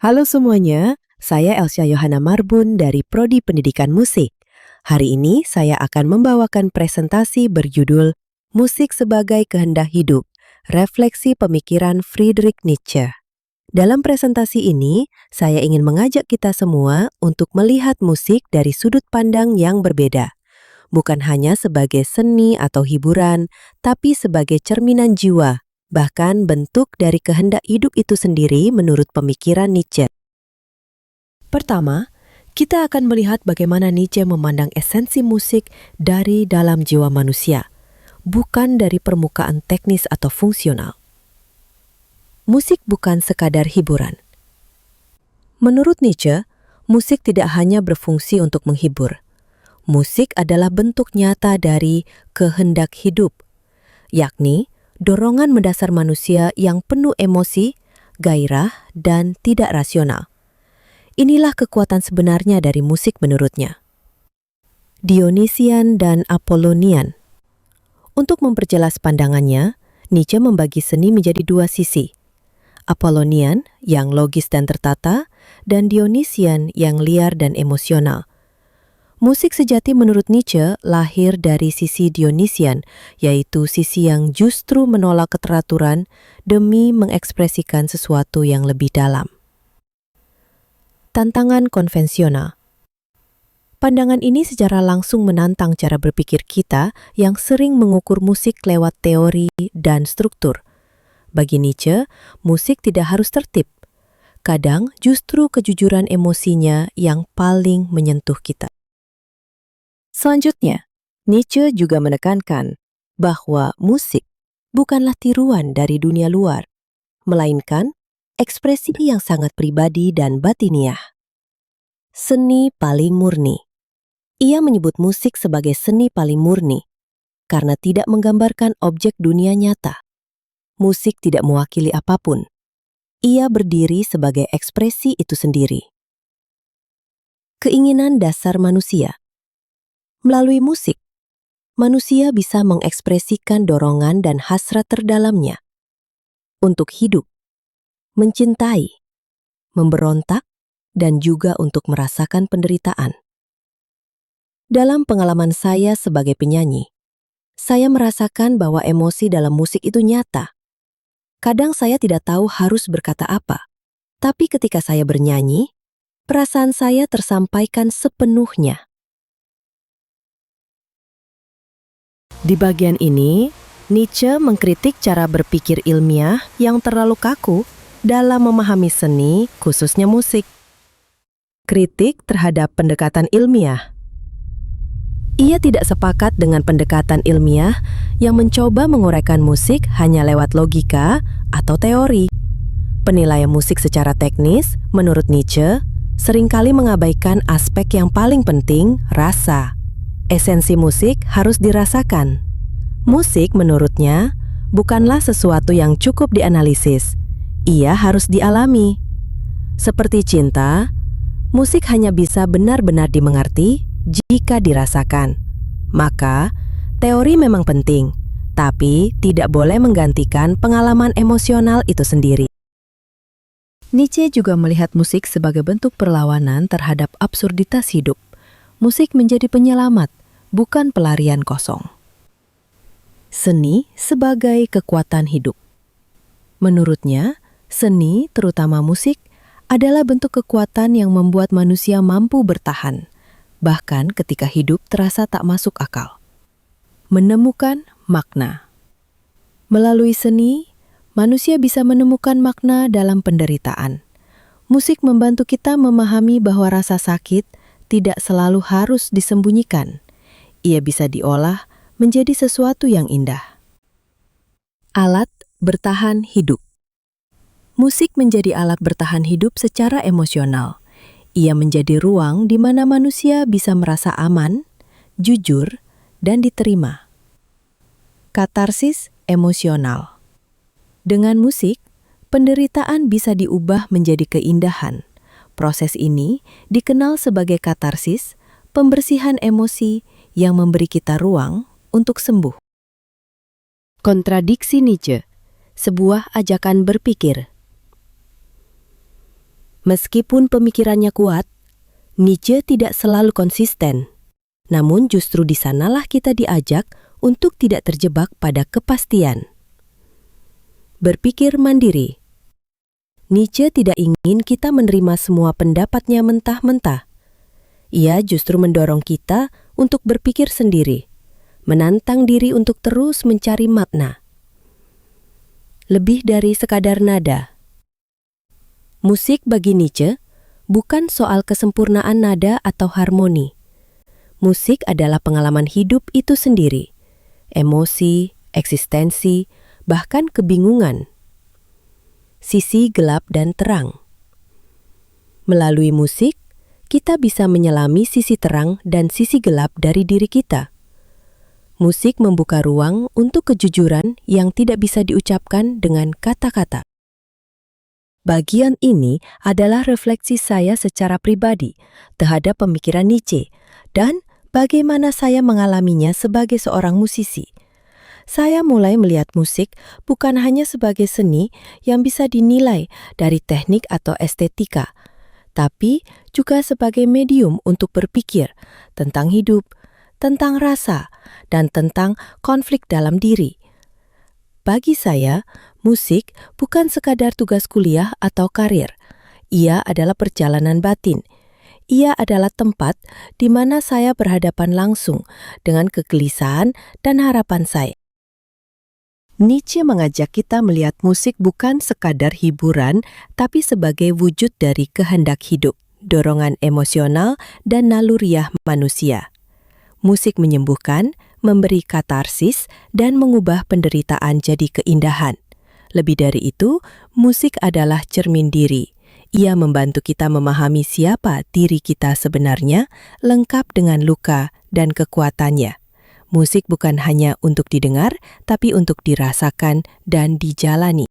Halo semuanya, saya Elsa Yohana Marbun dari Prodi Pendidikan Musik. Hari ini saya akan membawakan presentasi berjudul Musik sebagai Kehendak Hidup, Refleksi Pemikiran Friedrich Nietzsche. Dalam presentasi ini, saya ingin mengajak kita semua untuk melihat musik dari sudut pandang yang berbeda. Bukan hanya sebagai seni atau hiburan, tapi sebagai cerminan jiwa, bahkan bentuk dari kehendak hidup itu sendiri menurut pemikiran Nietzsche. Pertama, kita akan melihat bagaimana Nietzsche memandang esensi musik dari dalam jiwa manusia, bukan dari permukaan teknis atau fungsional. Musik bukan sekadar hiburan. Menurut Nietzsche, musik tidak hanya berfungsi untuk menghibur. Musik adalah bentuk nyata dari kehendak hidup, yakni dorongan mendasar manusia yang penuh emosi, gairah, dan tidak rasional. Inilah kekuatan sebenarnya dari musik menurutnya. Dionysian dan Apollonian. Untuk memperjelas pandangannya, Nietzsche membagi seni menjadi dua sisi. Apollonian yang logis dan tertata, dan Dionysian yang liar dan emosional. Musik sejati menurut Nietzsche lahir dari sisi Dionysian, yaitu sisi yang justru menolak keteraturan demi mengekspresikan sesuatu yang lebih dalam. Tantangan konvensional. Pandangan ini secara langsung menantang cara berpikir kita yang sering mengukur musik lewat teori dan struktur. Bagi Nietzsche, musik tidak harus tertib. Kadang justru kejujuran emosinya yang paling menyentuh kita. Selanjutnya, Nietzsche juga menekankan bahwa musik bukanlah tiruan dari dunia luar, melainkan ekspresi yang sangat pribadi dan batiniah. Seni paling murni. Ia menyebut musik sebagai seni paling murni karena tidak menggambarkan objek dunia nyata. Musik tidak mewakili apapun. Ia berdiri sebagai ekspresi itu sendiri. Keinginan dasar manusia. Melalui musik, manusia bisa mengekspresikan dorongan dan hasrat terdalamnya untuk hidup, mencintai, memberontak, dan juga untuk merasakan penderitaan. Dalam pengalaman saya sebagai penyanyi, saya merasakan bahwa emosi dalam musik itu nyata. Kadang saya tidak tahu harus berkata apa, tapi ketika saya bernyanyi, perasaan saya tersampaikan sepenuhnya. Di bagian ini, Nietzsche mengkritik cara berpikir ilmiah yang terlalu kaku dalam memahami seni, khususnya musik. Kritik terhadap pendekatan ilmiah. Ia tidak sepakat dengan pendekatan ilmiah yang mencoba menguraikan musik hanya lewat logika atau teori. Penilaian musik secara teknis, menurut Nietzsche, seringkali mengabaikan aspek yang paling penting, rasa. Esensi musik harus dirasakan. Musik, menurutnya, bukanlah sesuatu yang cukup dianalisis. Ia harus dialami. Seperti cinta, musik hanya bisa benar-benar dimengerti jika dirasakan. Maka, teori memang penting, tapi tidak boleh menggantikan pengalaman emosional itu sendiri. Nietzsche juga melihat musik sebagai bentuk perlawanan terhadap absurditas hidup. Musik menjadi penyelamat, bukan pelarian kosong. Seni sebagai kekuatan hidup. Menurutnya, seni, terutama musik, adalah bentuk kekuatan yang membuat manusia mampu bertahan, bahkan ketika hidup terasa tak masuk akal. Menemukan makna. Melalui seni, manusia bisa menemukan makna dalam penderitaan. Musik membantu kita memahami bahwa rasa sakit tidak selalu harus disembunyikan. Ia bisa diolah menjadi sesuatu yang indah. Alat bertahan hidup. Musik menjadi alat bertahan hidup secara emosional. Ia menjadi ruang di mana manusia bisa merasa aman, jujur, dan diterima. Katarsis emosional. Dengan musik, penderitaan bisa diubah menjadi keindahan. Proses ini dikenal sebagai katarsis, pembersihan emosi yang memberi kita ruang untuk sembuh. Kontradiksi Nietzsche, sebuah ajakan berpikir. Meskipun pemikirannya kuat, Nietzsche tidak selalu konsisten. Namun justru di sanalah kita diajak untuk tidak terjebak pada kepastian. Berpikir mandiri. Nietzsche tidak ingin kita menerima semua pendapatnya mentah-mentah. Ia justru mendorong kita untuk berpikir sendiri, menantang diri untuk terus mencari makna. Lebih dari sekadar nada. Musik bagi Nietzsche bukan soal kesempurnaan nada atau harmoni. Musik adalah pengalaman hidup itu sendiri, emosi, eksistensi, bahkan kebingungan. Sisi gelap dan terang. Melalui musik, kita bisa menyelami sisi terang dan sisi gelap dari diri kita. Musik membuka ruang untuk kejujuran yang tidak bisa diucapkan dengan kata-kata. Bagian ini adalah refleksi saya secara pribadi terhadap pemikiran Nietzsche dan bagaimana saya mengalaminya sebagai seorang musisi. Saya mulai melihat musik bukan hanya sebagai seni yang bisa dinilai dari teknik atau estetika, tapi juga sebagai medium untuk berpikir tentang hidup, tentang rasa, dan tentang konflik dalam diri. Bagi saya, musik bukan sekadar tugas kuliah atau karir. Ia adalah perjalanan batin. Ia adalah tempat di mana saya berhadapan langsung dengan kegelisahan dan harapan saya. Nietzsche mengajak kita melihat musik bukan sekadar hiburan, tapi sebagai wujud dari kehendak hidup, dorongan emosional, dan naluriah manusia. Musik menyembuhkan, memberi katarsis, dan mengubah penderitaan jadi keindahan. Lebih dari itu, musik adalah cermin diri. Ia membantu kita memahami siapa diri kita sebenarnya, lengkap dengan luka dan kekuatannya. Musik bukan hanya untuk didengar, tapi untuk dirasakan dan dijalani.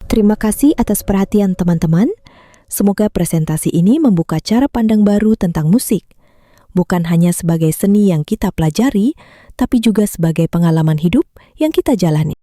Terima kasih atas perhatian teman-teman. Semoga presentasi ini membuka cara pandang baru tentang musik. Bukan hanya sebagai seni yang kita pelajari, tapi juga sebagai pengalaman hidup yang kita jalani.